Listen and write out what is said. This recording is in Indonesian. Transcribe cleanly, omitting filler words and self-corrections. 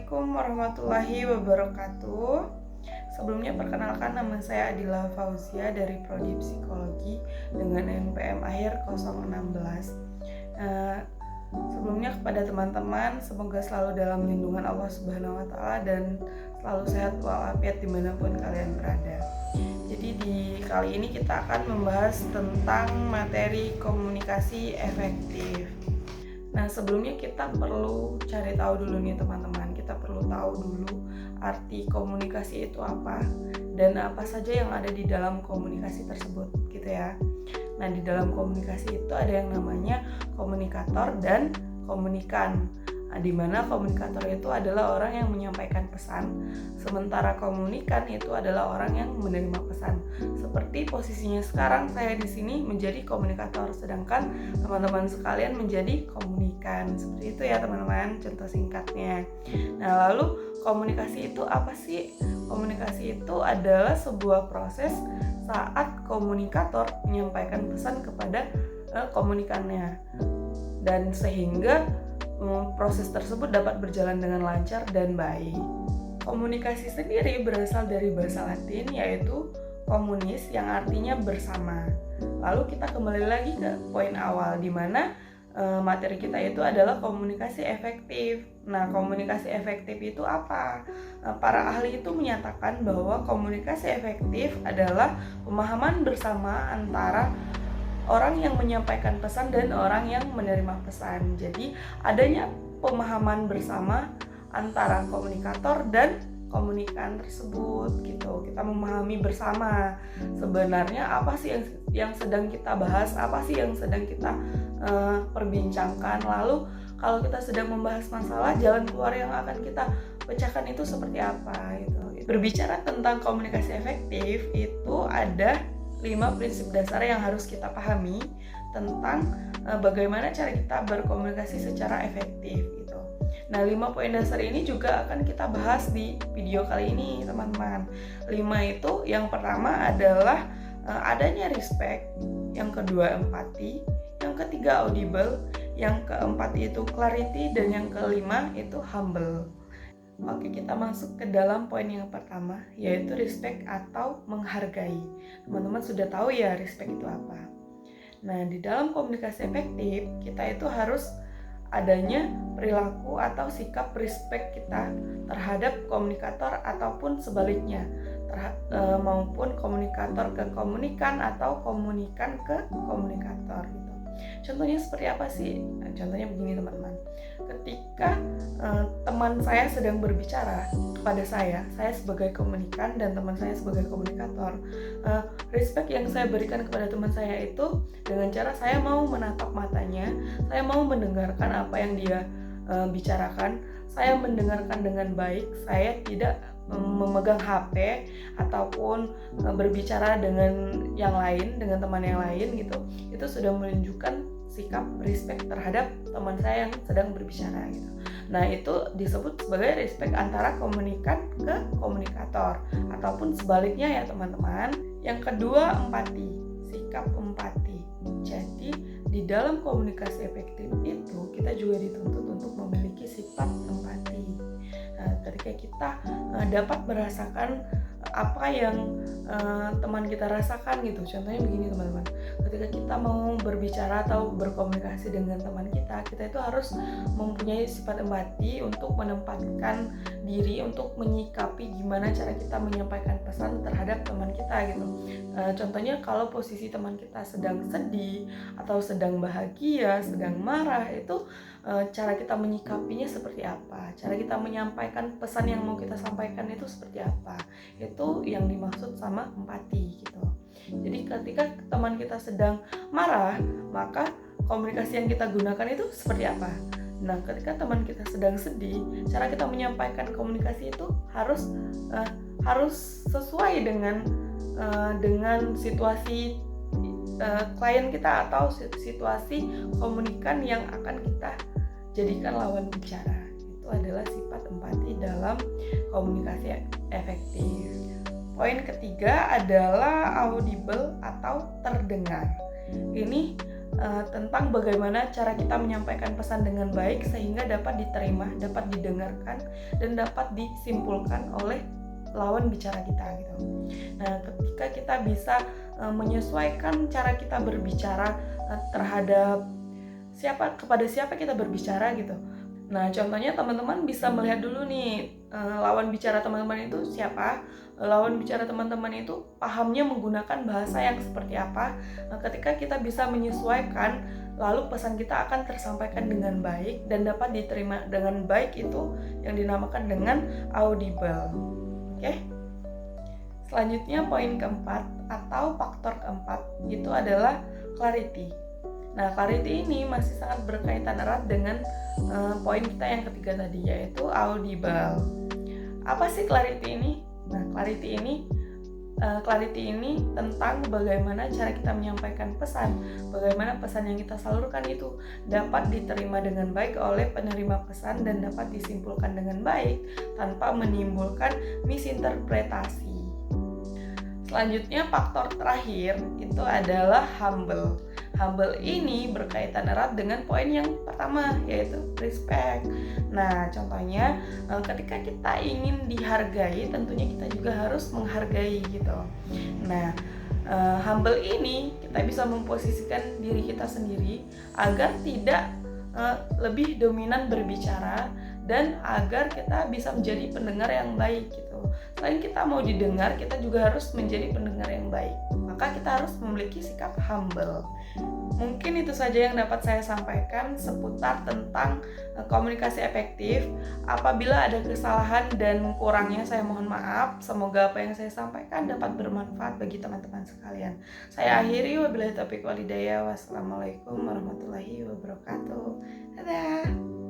Assalamualaikum warahmatullahi wabarakatuh. Sebelumnya perkenalkan, nama saya Adila Fauzia dari Prodi Psikologi dengan NPM akhir 016. Sebelumnya kepada teman-teman, semoga selalu dalam lindungan Allah Subhanahu wa Ta'ala dan selalu sehat walafiat dimanapun kalian berada. Jadi di kali ini kita akan membahas tentang materi komunikasi efektif. Nah, sebelumnya kita perlu cari tahu dulu nih teman-teman. Kita perlu tahu dulu arti komunikasi itu apa dan apa saja yang ada di dalam komunikasi tersebut gitu ya. Nah, di dalam komunikasi itu ada yang namanya komunikator dan komunikan. Nah, di mana komunikator itu adalah orang yang menyampaikan pesan, sementara komunikan itu adalah orang yang menerima pesan. Seperti posisinya sekarang, saya di sini menjadi komunikator, sedangkan teman-teman sekalian menjadi komunikan. Seperti itu ya teman-teman, contoh singkatnya. Nah, lalu komunikasi itu apa sih? Komunikasi itu adalah sebuah proses saat komunikator menyampaikan pesan kepada komunikannya, dan sehingga proses tersebut dapat berjalan dengan lancar dan baik. Komunikasi sendiri berasal dari bahasa Latin yaitu communis yang artinya bersama. Lalu kita kembali lagi ke poin awal di mana materi kita itu adalah komunikasi efektif. Nah, komunikasi efektif itu apa? Para ahli itu menyatakan bahwa komunikasi efektif adalah pemahaman bersama antara orang yang menyampaikan pesan dan orang yang menerima pesan. Jadi adanya pemahaman bersama antara komunikator dan komunikan tersebut gitu. Kita memahami bersama sebenarnya apa sih yang sedang kita bahas, apa sih yang sedang kita perbincangkan. Lalu kalau kita sedang membahas masalah, jalan keluar yang akan kita pecahkan itu seperti apa gitu. Berbicara tentang komunikasi efektif itu ada 5 prinsip dasar yang harus kita pahami tentang bagaimana cara kita berkomunikasi secara efektif gitu. Nah, 5 poin dasar ini juga akan kita bahas di video kali ini, teman-teman. 5 itu yang pertama adalah adanya respect, yang kedua empati, yang ketiga audible, yang keempat itu clarity, dan yang kelima itu humble. Oke, kita masuk ke dalam poin yang pertama, yaitu respect atau menghargai. Teman-teman sudah tahu ya respect itu apa. Nah, di dalam komunikasi efektif, kita itu harus adanya perilaku atau sikap respect kita terhadap komunikator ataupun sebaliknya, maupun komunikator ke komunikan atau komunikan ke komunikator gitu. Contohnya seperti apa sih? Nah, contohnya begini teman-teman. Ketika teman saya sedang berbicara kepada saya sebagai komunikan dan teman saya sebagai komunikator, respect yang saya berikan kepada teman saya itu dengan cara saya mau menatap matanya, saya mau mendengarkan apa yang dia bicarakan, saya mendengarkan dengan baik, saya tidak memegang HP ataupun berbicara dengan yang lain, dengan teman yang lain gitu. Itu sudah menunjukkan sikap respect terhadap teman saya yang sedang berbicara gitu. Nah, itu disebut sebagai respect antara komunikan ke komunikator ataupun sebaliknya ya teman-teman. Yang kedua, empati, sikap empati. Jadi di dalam komunikasi efektif itu kita juga dituntut untuk memiliki sifat empati. Nah, ketika kita dapat merasakan apa yang teman kita rasakan gitu. Contohnya begini teman-teman, ketika kita mau berbicara atau berkomunikasi dengan teman kita itu harus mempunyai sifat empati untuk menempatkan diri, untuk menyikapi gimana cara kita menyampaikan pesan terhadap teman kita gitu. Contohnya kalau posisi teman kita sedang sedih atau sedang bahagia, sedang marah, itu cara kita menyikapinya seperti apa, cara kita menyampaikan pesan yang mau kita sampaikan itu seperti apa. Itu yang dimaksud sama empati gitu. Jadi ketika teman kita sedang marah, maka komunikasi yang kita gunakan itu seperti apa. Nah, ketika teman kita sedang sedih, cara kita menyampaikan komunikasi itu harus sesuai dengan situasi klien kita atau situasi komunikan yang akan kita jadikan lawan bicara. Itu adalah sifat empati dalam komunikasi efektif. Poin ketiga adalah audible atau terdengar. Ini tentang bagaimana cara kita menyampaikan pesan dengan baik sehingga dapat diterima, dapat didengarkan, dan dapat disimpulkan oleh lawan bicara kita gitu. Nah, ketika kita bisa menyesuaikan cara kita berbicara terhadap kepada siapa kita berbicara gitu. Nah, contohnya teman-teman bisa melihat dulu nih lawan bicara teman-teman itu siapa. Lawan bicara teman-teman itu pahamnya menggunakan bahasa yang seperti apa. Nah, ketika kita bisa menyesuaikan, lalu pesan kita akan tersampaikan dengan baik dan dapat diterima dengan baik, itu yang dinamakan dengan audible. Oke? Selanjutnya poin keempat atau faktor keempat itu adalah clarity. Nah, clarity ini masih sangat berkaitan erat dengan poin kita yang ketiga tadi, yaitu audible. Apa sih clarity ini? Nah, clarity ini tentang bagaimana cara kita menyampaikan pesan, bagaimana pesan yang kita salurkan itu dapat diterima dengan baik oleh penerima pesan dan dapat disimpulkan dengan baik tanpa menimbulkan misinterpretasi. Selanjutnya faktor terakhir itu adalah humble. Humble ini berkaitan erat dengan poin yang pertama, yaitu respect. Nah, contohnya ketika kita ingin dihargai, tentunya kita juga harus menghargai gitu. Nah, humble ini kita bisa memposisikan diri kita sendiri agar tidak lebih dominan berbicara dan agar kita bisa menjadi pendengar yang baik gitu. Selain kita mau didengar, kita juga harus menjadi pendengar yang baik. Maka kita harus memiliki sikap humble. Mungkin itu saja yang dapat saya sampaikan seputar tentang komunikasi efektif. Apabila ada kesalahan dan kurangnya, saya mohon maaf. Semoga apa yang saya sampaikan dapat bermanfaat bagi teman-teman sekalian. Saya akhiri, wabillahi taufiq wal hidayah. Wassalamualaikum warahmatullahi wabarakatuh. Dadah.